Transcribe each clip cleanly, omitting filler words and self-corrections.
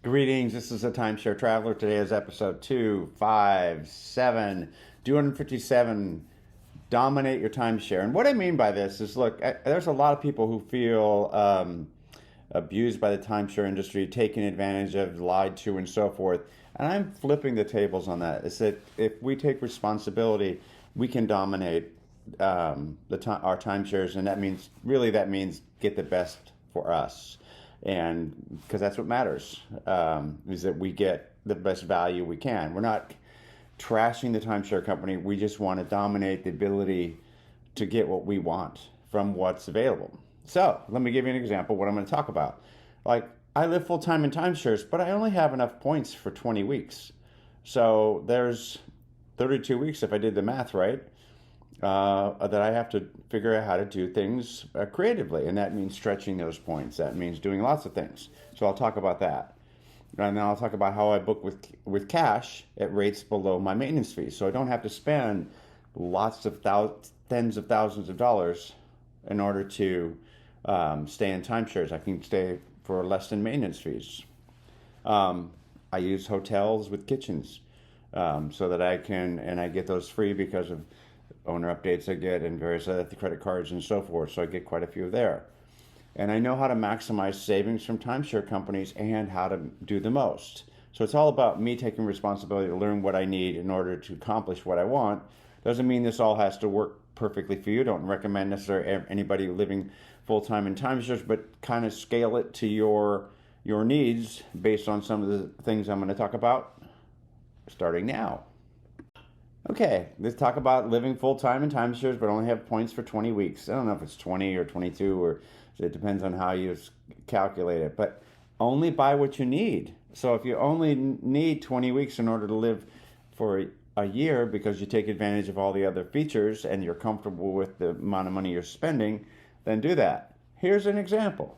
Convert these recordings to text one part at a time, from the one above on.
Greetings, this is a Timeshare Traveler. Today is episode 257, 257. Dominate your timeshare. And what I mean by this is look, there's a lot of people who feel abused by the timeshare industry, taken advantage of, lied to, and so forth. And I'm flipping the tables on that. It's that if we take responsibility, we can dominate our timeshares, and that means get the best for us, and because that's what matters, is that we get the best value we can. We're not trashing the timeshare company. We just want to dominate the ability to get what we want from what's available. So let me give you an example of what I'm going to talk about. Like, I live full time in timeshares, but I only have enough points for 20 weeks. So there's 32 weeks, if I did the math right, that I have to figure out how to do things creatively. And that means stretching those points. That means doing lots of things. So I'll talk about that. And then I'll talk about how I book with cash at rates below my maintenance fees. So I don't have to spend lots of tens of thousands of dollars in order to stay in timeshares. I can stay for less than maintenance fees. I use hotels with kitchens so that I can, and I get those free because of owner updates I get and various other credit cards and so forth. So I get quite a few there. And I know how to maximize savings from timeshare companies and how to do the most. So it's all about me taking responsibility to learn what I need in order to accomplish what I want. Doesn't mean this all has to work perfectly for you. Don't recommend necessarily anybody living full-time in timeshares, but kind of scale it to your needs based on some of the things I'm going to talk about starting now. Okay, let's talk about living full-time in timeshares, but only have points for 20 weeks. I don't know if it's 20 or 22, or it depends on how you calculate it, but only buy what you need. So if you only need 20 weeks in order to live for a year because you take advantage of all the other features and you're comfortable with the amount of money you're spending, then do that. Here's an example.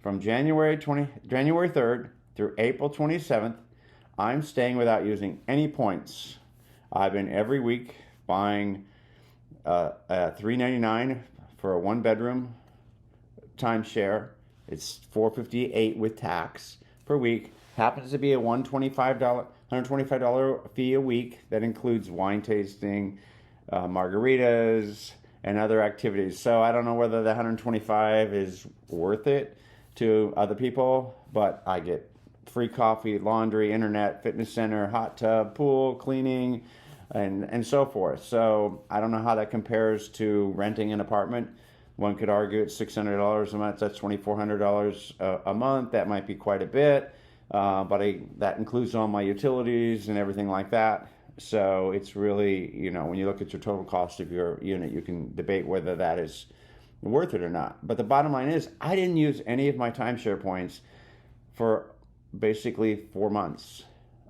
From January 3rd through April 27th, I'm staying without using any points. I've been every week buying $3.99 for a one-bedroom timeshare. It's $4.58 with tax per week. Happens to be a $125 fee a week that includes wine tasting, margaritas, and other activities. So I don't know whether the $125 is worth it to other people, but I get free coffee, laundry, internet, fitness center, hot tub, pool, cleaning, and so forth. So I don't know how that compares to renting an apartment. One could argue it's $600 a month. That's $2,400 a month. That might be quite a bit, but that includes all my utilities and everything like that. So it's really, when you look at your total cost of your unit, you can debate whether that is worth it or not. But the bottom line is, I didn't use any of my timeshare points for basically 4 months.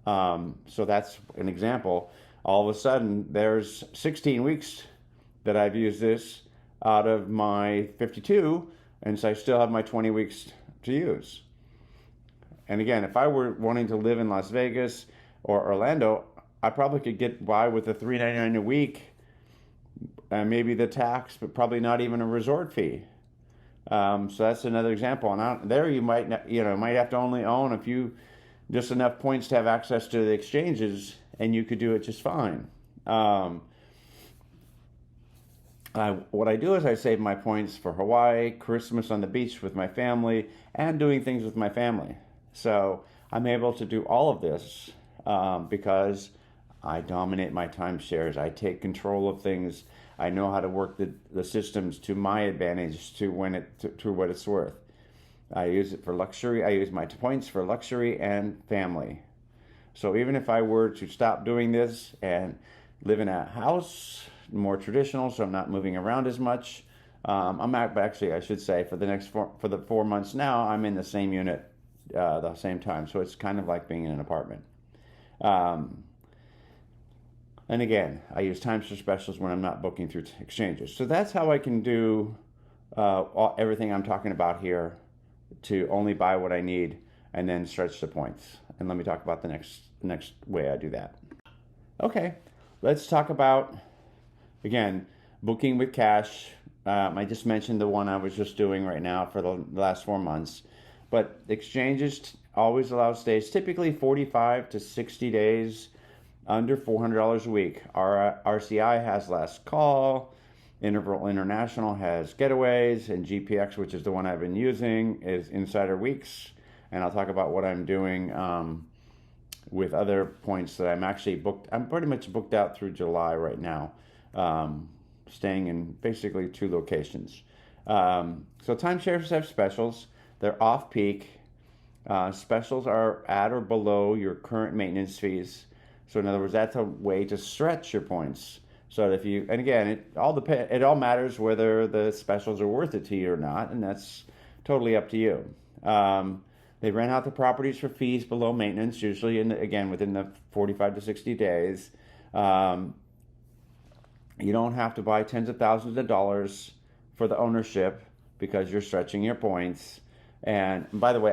So that's an example. All of a sudden, there's 16 weeks that I've used this out of my 52, and so I still have my 20 weeks to use. And again, if I were wanting to live in Las Vegas or Orlando, I probably could get by with a $3.99 a week, and maybe the tax, but probably not even a resort fee. So that's another example. And there you might have to only own just enough points to have access to the exchanges, and you could do it just fine. What I do is I save my points for Hawaii, Christmas on the beach with my family, and doing things with my family. So I'm able to do all of this because I dominate my timeshares. I take control of things. I know how to work the systems to my advantage to what it's worth. I use it for luxury. I use my points for luxury and family. So even if I were to stop doing this and live in a house, more traditional, so I'm not moving around as much, actually, I should say, for the 4 months now, I'm in the same unit the same time. So it's kind of like being in an apartment. And again, I use timeshare specials when I'm not booking through exchanges. So that's how I can do everything I'm talking about here, to only buy what I need and then stretch the points. And let me talk about the next way I do that. Okay, let's talk about, again, booking with cash. I just mentioned the one I was just doing right now for the last 4 months. But exchanges always allows stays, typically 45 to 60 days, under $400 a week. Our RCI has last call, Interval International has getaways, and GPX, which is the one I've been using, is insider weeks. And I'll talk about what I'm doing with other points that I'm actually booked. I'm pretty much booked out through July right now, staying in basically 2 locations. So timeshares have specials. They're off peak. Specials are at or below your current maintenance fees. So in other words, that's a way to stretch your points. So if you, and again, it all matters whether the specials are worth it to you or not, and that's totally up to you. They rent out the properties for fees below maintenance, usually within the 45 to 60 days. You don't have to buy tens of thousands of dollars for the ownership because you're stretching your points. And by the way,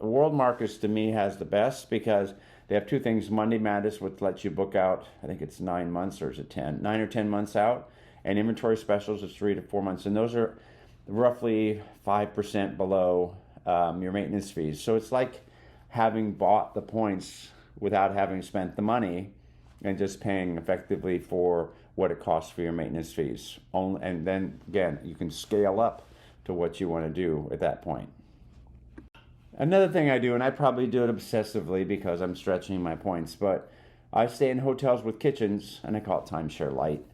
World Markets to me has the best because they have 2 things. Monday Madness, which lets you book out, I think it's 9 months, or is it 10? 9 or 10 months out. And inventory specials is 3 to 4 months. And those are roughly 5% below your maintenance fees. So it's like having bought the points without having spent the money and just paying effectively for what it costs for your maintenance fees. And then, again, you can scale up to what you want to do at that point. Another thing I do, and I probably do it obsessively because I'm stretching my points, but I stay in hotels with kitchens, and I call it Timeshare Lite,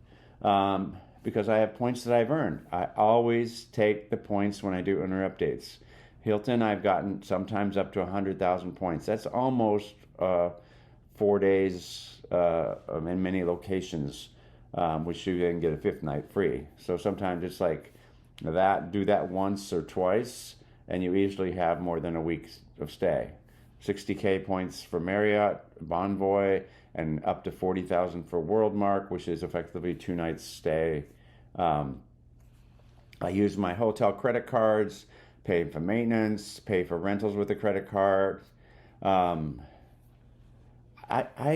because I have points that I've earned. I always take the points when I do owner updates. Hilton, I've gotten sometimes up to 100,000 points. That's almost 4 days in many locations, which you then get a 5th night free. So sometimes it's like that, do that once or twice, and you easily have more than a week of stay. 60K points for Marriott, Bonvoy, and up to 40,000 for WorldMark, which is effectively 2 nights stay. I use my hotel credit cards, pay for maintenance, pay for rentals with the credit card. I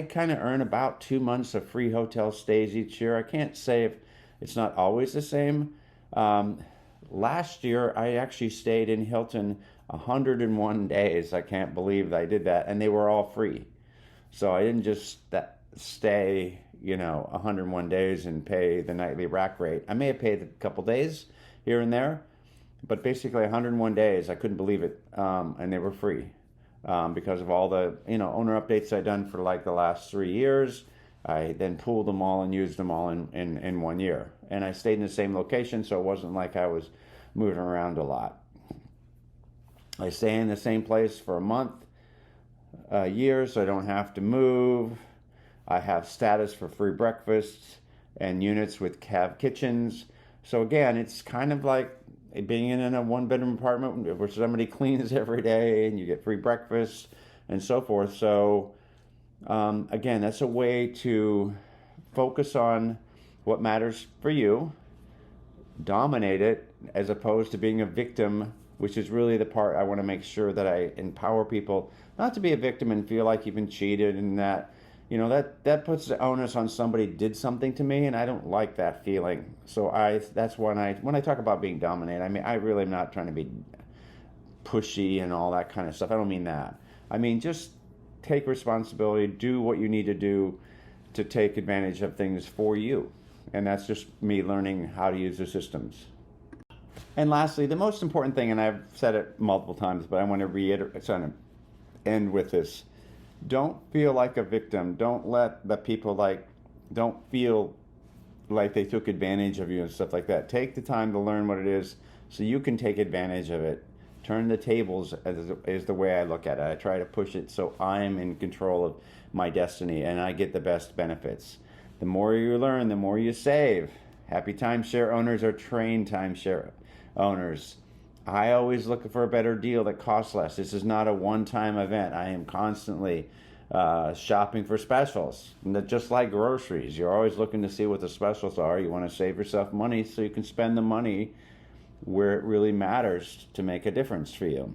kind of earn about 2 months of free hotel stays each year. I can't say if it's not always the same. Last year, I actually stayed in Hilton 101 days. I can't believe that I did that, and they were all free. So I didn't just stay, 101 days and pay the nightly rack rate. I may have paid a couple days here and there, but basically 101 days, I couldn't believe it, and they were free because of all the, owner updates I'd done for like the last 3 years. I then pooled them all and used them all in 1 year. And I stayed in the same location, so it wasn't like I was moving around a lot. I stay in the same place for a month, a year, so I don't have to move. I have status for free breakfasts and units with kitchens. So again, it's kind of like being in a 1-bedroom apartment where somebody cleans every day and you get free breakfast and so forth. So again, that's a way to focus on what matters for you, dominate it, as opposed to being a victim, which is really the part I want to make sure that I empower people not to be a victim and feel like you've been cheated, and that, that puts the onus on somebody did something to me, and I don't like that feeling. So that's when I talk about being dominated, I really am not trying to be pushy and all that kind of stuff. I don't mean that. I mean, just take responsibility, do what you need to do to take advantage of things for you. And that's just me learning how to use the systems. And lastly, the most important thing, and I've said it multiple times, but I want to reiterate, end with this. Don't feel like a victim. Don't let the people don't feel like they took advantage of you and stuff like that. Take the time to learn what it is so you can take advantage of it. Turn the tables is the way I look at it. I try to push it so I'm in control of my destiny and I get the best benefits. The more you learn, the more you save. Happy timeshare owners are trained timeshare owners. I always look for a better deal that costs less. This is not a one-time event. I am constantly shopping for specials. Just like groceries, you're always looking to see what the specials are. You want to save yourself money so you can spend the money where it really matters to make a difference for you.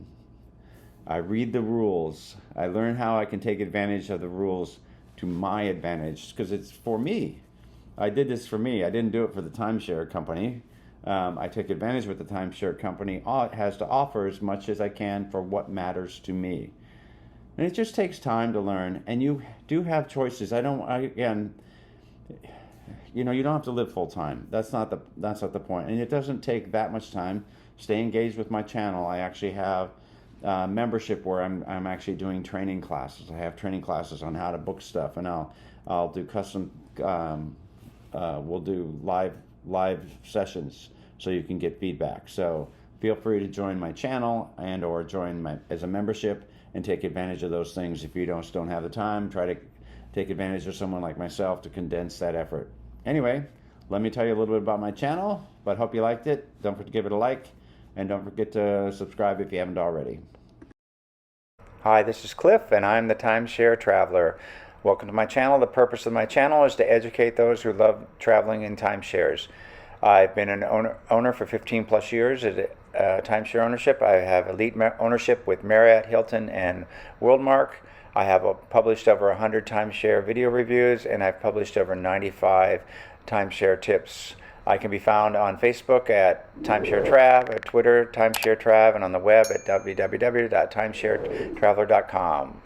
I read the rules. I learn how I can take advantage of the rules to my advantage because it's for me. I did this for me. I didn't do it for the timeshare company. I take advantage of what the timeshare company has to offer as much as I can for what matters to me. And it just takes time to learn, and you do have choices. Again, you know, you don't have to live full time. That's not the point. And it doesn't take that much time. Stay engaged with my channel. I actually have membership where I'm actually doing training classes. I have training classes on how to book stuff, and I'll do custom. We'll do live sessions so you can get feedback. So feel free to join my channel and or join my as a membership and take advantage of those things. If you don't have the time, try to take advantage of someone like myself to condense that effort. Anyway, let me tell you a little bit about my channel, but hope you liked it. Don't forget to give it a like, and don't forget to subscribe if you haven't already. Hi, this is Cliff, and I'm the Timeshare Traveler. Welcome to my channel. The purpose of my channel is to educate those who love traveling in timeshares. I've been an owner for 15 plus years at timeshare ownership. I have elite ownership with Marriott, Hilton, and Worldmark. I have published over 100 timeshare video reviews, and I've published over 95 timeshare tips. I can be found on Facebook at Timeshare Trav, at Twitter, Timeshare Trav, and on the web at www.timesharetraveler.com.